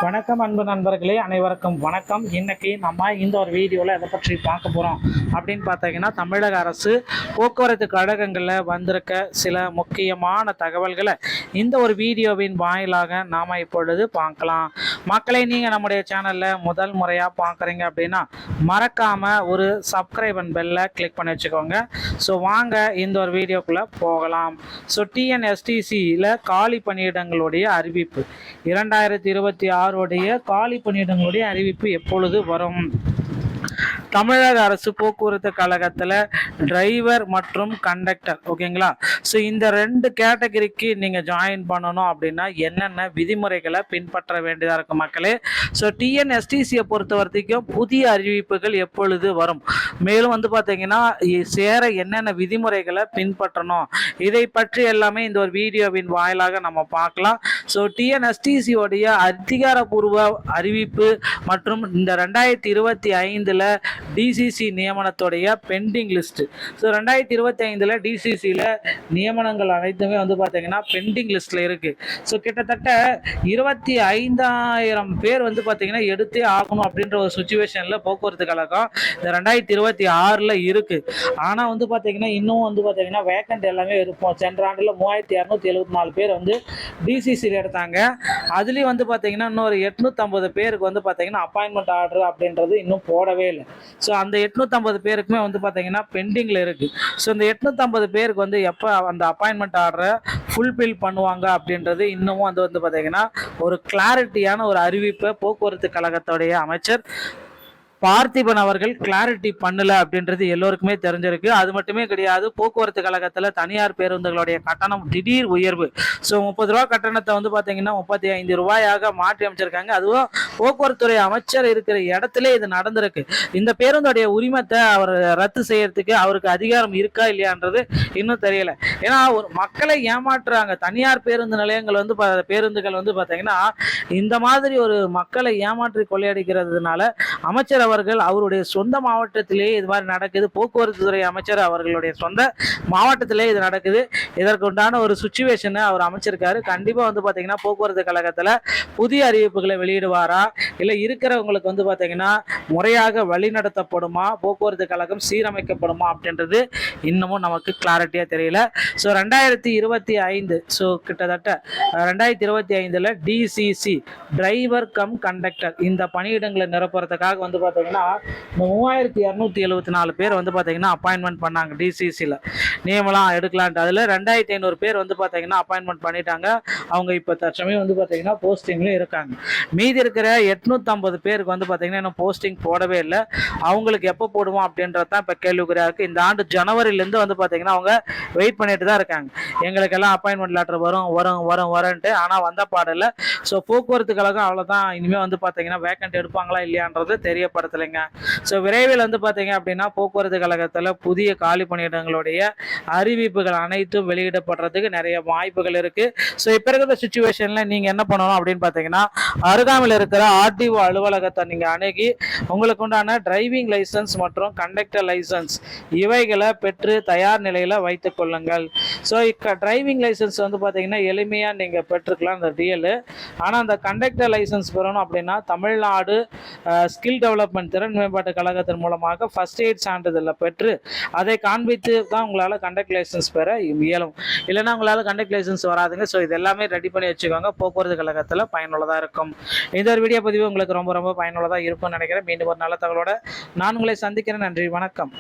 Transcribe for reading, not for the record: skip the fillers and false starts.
வணக்கம் அன்பு நண்பர்களே, அனைவருக்கும் வணக்கம். இன்னைக்கு நம்ம இந்த ஒரு வீடியோவில் எதை பற்றி பார்க்க போகிறோம் அப்படின்னு பார்த்தீங்கன்னா, தமிழக அரசு போக்குவரத்து கழகங்களில் வந்திருக்க சில முக்கியமான தகவல்களை இந்த ஒரு வீடியோவின் வாயிலாக நாம் இப்பொழுது பார்க்கலாம். மக்களை நீங்கள் நம்முடைய சேனலில் முதல் முறையாக பார்க்குறீங்க அப்படின்னா மறக்காமல் ஒரு சப்ஸ்கிரைப் அண்ட் பெல்லை கிளிக் பண்ணி வச்சுக்கோங்க. ஸோ வாங்க இந்த ஒரு வீடியோக்குள்ளே போகலாம். ஸோ டிஎன்எஸ்டிசியில் காலி பணியிடங்களுடைய அறிவிப்பு 2026 காலி பணியிடங்களுடைய அறிவிப்பு எப்பொழுது வரும்? தமிழக அரசு போக்குவரத்து கழகத்தில் டிரைவர் மற்றும் கண்டக்டர், ஓகேங்களா? ஸோ இந்த ரெண்டு கேட்டகரிக்கு நீங்கள் ஜாயின் பண்ணணும் அப்படின்னா என்னென்ன விதிமுறைகளை பின்பற்ற வேண்டியதாக இருக்கும் மக்களே? ஸோ டிஎன்எஸ்டிசியை பொறுத்த வரைக்கும் புதிய அறிவிப்புகள் எப்பொழுது வரும், மேலும் பார்த்தீங்கன்னா சேர என்னென்ன விதிமுறைகளை பின்பற்றணும், இதை பற்றி எல்லாமே இந்த ஒரு வீடியோவின் வாயிலாக நம்ம பார்க்கலாம். ஸோ டிஎன்எஸ்டிசியோடைய அதிகாரப்பூர்வ அறிவிப்பு மற்றும் இந்த 2025 டிசிசி நியமனத்துடைய பெண்டிங் லிஸ்ட். ஸோ 2025 டிசிசியில் நியமனங்கள் அனைத்துமே பார்த்தீங்கன்னா பெண்டிங் லிஸ்ட்டில் இருக்குது. ஸோ கிட்டத்தட்ட 25,000 பேர் பார்த்தீங்கன்னா எடுத்தே ஆகணும் அப்படின்ற ஒரு சுச்சுவேஷனில் போக்குவரத்து கழகம் இந்த 2026 இருக்குது. ஆனால் பார்த்தீங்கன்னா இன்னும் பார்த்தீங்கன்னா வேக்கண்ட் எல்லாமே இருக்கும். சென்ற ஆண்டில் 3,274 பேர் டிசிசியில் எடுத்தாங்க. அதுலேயும் பார்த்தீங்கன்னா இன்னொரு 850 பேருக்கு பார்த்தீங்கன்னா அப்பாயின்மெண்ட் ஆர்டர் அப்படின்றது இன்னும் போடவே இல்லை. ஸோ அந்த 850 பேருக்குமே பார்த்தீங்கன்னா பெண்டிங்கில் இருக்குது. ஸோ இந்த 850 பேருக்கு எப்போ அந்த அப்பாயின்மெண்ட் ஆர்டரை ஃபுல்ஃபில் பண்ணுவாங்க அப்படின்றது இன்னமும் பார்த்தீங்கன்னா ஒரு கிளாரிட்டியான ஒரு அறிவிப்பை போக்குவரத்து கழகத்துடைய அமைச்சர் பார்த்திபன் அவர்கள் கிளாரிட்டி பண்ணல அப்படின்றது எல்லோருக்குமே தெரிஞ்சிருக்கு. அது மட்டுமே கிடையாது, போக்குவரத்து கழகத்தில் தனியார் பேருந்துகளுடைய கட்டணம் திடீர் உயர்வு. ஸோ 30 ரூபா கட்டணத்தை பார்த்தீங்கன்னா 35 ரூபாயாக மாற்றி அமைச்சிருக்காங்க. அதுவும் போக்குவரத்துறை அமைச்சர் இருக்கிற இடத்துல இது நடந்திருக்கு. இந்த பேருந்துடைய உரிமத்தை அவர் ரத்து செய்யறதுக்கு அவருக்கு அதிகாரம் இருக்கா இல்லையான்றது இன்னும் தெரியல. ஏன்னா ஒரு மக்களை ஏமாற்றுறாங்க. தனியார் பேருந்து நிலையங்கள் பேருந்துகள் பார்த்தீங்கன்னா இந்த மாதிரி ஒரு மக்களை ஏமாற்றி கொள்ளையடிக்கிறதுனால அமைச்சர் அவர்கள் அவருடைய சொந்த மாவட்டத்திலேயே இது மாதிரி நடக்குது. போக்குவரத்து துறை அமைச்சர் அவர்களுடைய சொந்த மாவட்டத்திலே இது நடக்குது. இதற்கு உண்டான ஒரு சுச்சுவேஷனை அவர் அமைச்சிருக்காரு. கண்டிப்பாக பார்த்தீங்கன்னா போக்குவரத்து கழகத்தில் புதிய அறிவிப்புகளை வெளியிடுவாரா, இல்லை இருக்கிறவங்களுக்கு பார்த்தீங்கன்னா முறையாக வழிநடத்தப்படுமா, போக்குவரத்து கழகம் சீரமைக்கப்படுமா அப்படின்றது இன்னமும் நமக்கு கிளாரிட்டியாக தெரியல. ஸோ 2025 ஸோ கிட்டத்தட்ட 2025 டிசிசி டிரைவர் கம் கண்டக்டர் இந்த பணியிடங்களை நிரப்புறதுக்காக பார்த்தீங்கன்னா 3,274 பேர் பார்த்தீங்கன்னா அப்பாயின்மெண்ட் பண்ணாங்க. டிசிசியில் நியமனம் எடுக்கலான்ட்டு அதில் 2,500 பேர் பார்த்தீங்கன்னா அப்பாயின்மெண்ட் பண்ணிட்டாங்க. அவங்க இப்போ தற்சமயம் பார்த்தீங்கன்னா போஸ்டிங்லேயும் இருக்காங்க. மீதி இருக்கிற 850 பேருக்கு பார்த்தீங்கன்னா இன்னும் போஸ்டிங் போடவே இல்லை. அவங்களுக்கு எப்போ போடுவோம் அப்படின்றது தான் இப்போ கேள்விக்குறியாக இருக்குது. இந்த ஆண்டு ஜனவரியிலேருந்து பார்த்தீங்கன்னா அவங்க வெயிட் பண்ணிட்டு தான் இருக்காங்க. எங்களுக்கெல்லாம் அப்பாயின்மெண்ட் லெட்டர் வரும்ன்ட்டு, ஆனால் வந்த பாடல. ஸோ போக்குவரத்து கழகம் அவ்வளோதான். இனிமேல் பார்த்தீங்கன்னா வேக்கண்ட் எடுப்பாங்களா இல்லையான்றது தெரியப்படுத்தலைங்க. ஸோ விரைவில் பார்த்தீங்க அப்படின்னா போக்குவரத்து கழகத்தில் புதிய காலி பணியிடங்களுடைய அறிவிப்புகள் அனைத்தும் வெளியிடப்படுறதுக்கு நிறைய வாய்ப்புகள் இருக்குது. ஸோ இப்போ இருக்கிற சுச்சுவேஷனில் நீங்கள் என்ன பண்ணணும் அப்படின்னு பார்த்தீங்கன்னா அருகாமையில் இருக்கிற ஆர்டிஓ அலுவலகத்தை நீங்கள் அணுகி உங்களுக்கு உண்டான டிரைவிங் லைசன்ஸ் மற்றும் கண்டக்டர் லைசன்ஸ் இவைகளை பெற்று தயார் நிலையில் வைத்துக் கொள்ளுங்கள். ஸோ டிரைவிங் லைசன்ஸ் பார்த்தீங்கன்னா எளிமையாக நீங்கள் பெற்றுக்கலாம் இந்த டிஎல். ஆனால் அந்த கண்டக்டர் லைசன்ஸ் பெறணும் அப்படின்னா தமிழ்நாடு ஸ்கில் டெவலப்மெண்ட் திறன் மேம்பாட்டு கழகத்தின் மூலமாக ஃபர்ஸ்ட் எய்ட் சான்றிதழை பெற்று அதை காண்பித்து தான் உங்களால் கண்டக்ட் லைசன்ஸ் பெற இயலும். இல்லைன்னா உங்களால் கண்டக்ட் லைசன்ஸ் வராதுங்க. ஸோ இது எல்லாமே ரெடி பண்ணி வச்சுக்கோங்க. போக்குவரத்து கழகத்தில் பயனுள்ளதாக இருக்கும். இந்த ஒரு வீடியோ பதிவு உங்களுக்கு ரொம்ப ரொம்ப பயனுள்ளதாக இருக்கும்னு நினைக்கிறேன். மீண்டும் ஒரு நல்ல தகவலோட நான் உங்களை சந்திக்கிறேன். நன்றி, வணக்கம்.